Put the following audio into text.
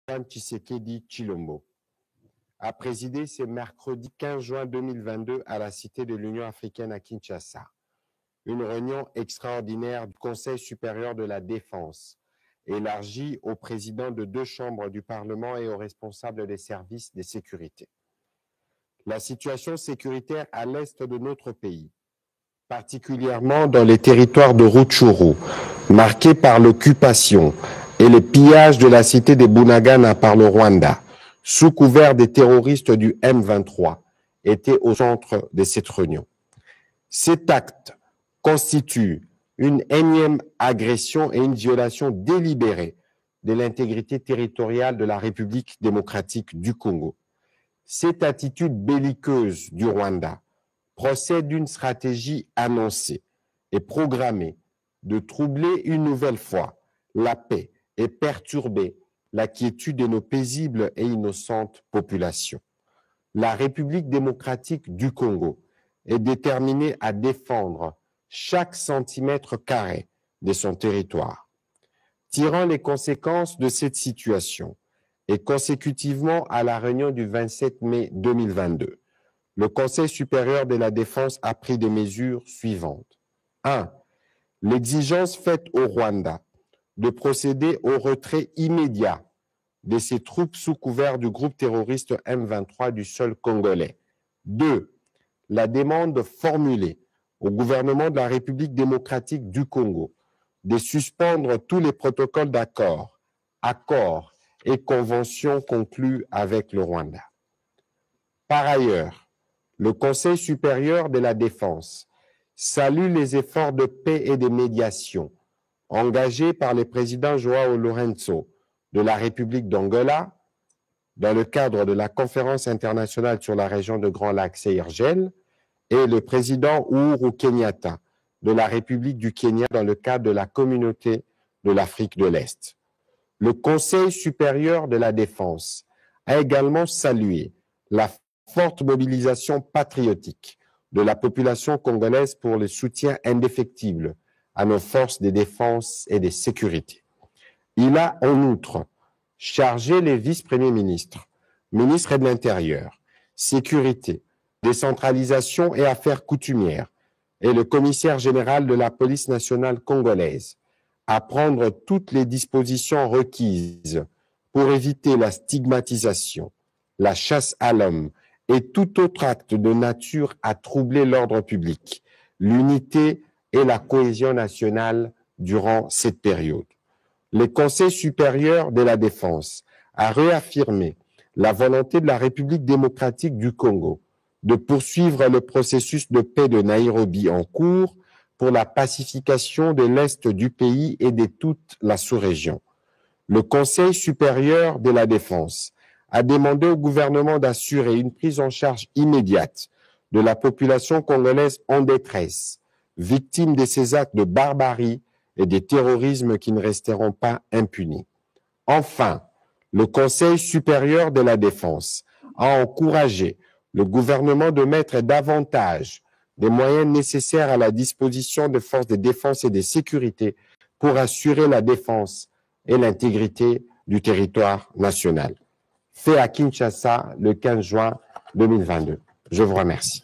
Tshisekedi Tshilombo a présidé ce mercredi 15 juin 2022 à la Cité de l'Union africaine à Kinshasa une réunion extraordinaire du Conseil supérieur de la défense, élargie aux présidents de 2 chambres du Parlement et aux responsables des services de sécurité. La situation sécuritaire à l'est de notre pays, particulièrement dans les territoires de Rutshuru, marqués par l'occupation et le pillage de la cité de Bunagana par le Rwanda, sous couvert des terroristes du M23, était au centre de cette réunion. Cet acte constitue une énième agression et une violation délibérée de l'intégrité territoriale de la République démocratique du Congo. Cette attitude belliqueuse du Rwanda procède d'une stratégie annoncée et programmée de troubler une nouvelle fois la paix et perturber la quiétude de nos paisibles et innocentes populations. La République démocratique du Congo est déterminée à défendre chaque centimètre carré de son territoire. Tirant les conséquences de cette situation et consécutivement à la réunion du 27 mai 2022, le Conseil supérieur de la défense a pris des mesures suivantes. 1. L'exigence faite au Rwanda de procéder au retrait immédiat de ses troupes sous couvert du groupe terroriste M23 du sol congolais. 2. La demande formulée au gouvernement de la République démocratique du Congo de suspendre tous les protocoles d'accord, accords et conventions conclus avec le Rwanda. Par ailleurs, le Conseil supérieur de la défense salue les efforts de paix et de médiation engagés par le président João Lourenço de la République d'Angola dans le cadre de la conférence internationale sur la région de Grand Lac CIRGL et le président Uhuru Kenyatta de la République du Kenya dans le cadre de la communauté de l'Afrique de l'Est. Le Conseil supérieur de la défense a également salué la forte mobilisation patriotique de la population congolaise pour le soutien indéfectible à nos forces de défense et de sécurité. Il a en outre chargé les vice-premiers ministres, ministres de l'Intérieur, Sécurité, Décentralisation et Affaires coutumières et le commissaire général de la police nationale congolaise à prendre toutes les dispositions requises pour éviter la stigmatisation, la chasse à l'homme et tout autre acte de nature à troubler l'ordre public, l'unité et la cohésion nationale durant cette période. Le Conseil supérieur de la défense a réaffirmé la volonté de la République démocratique du Congo de poursuivre le processus de paix de Nairobi en cours pour la pacification de l'Est du pays et de toute la sous-région. Le Conseil supérieur de la défense a demandé au gouvernement d'assurer une prise en charge immédiate de la population congolaise en détresse, victime de ces actes de barbarie et des terrorismes qui ne resteront pas impunis. Enfin, le Conseil supérieur de la défense a encouragé le gouvernement de mettre davantage des moyens nécessaires à la disposition des forces de défense et de sécurité pour assurer la défense et l'intégrité du territoire national. Fait à Kinshasa le 15 juin 2022. Je vous remercie.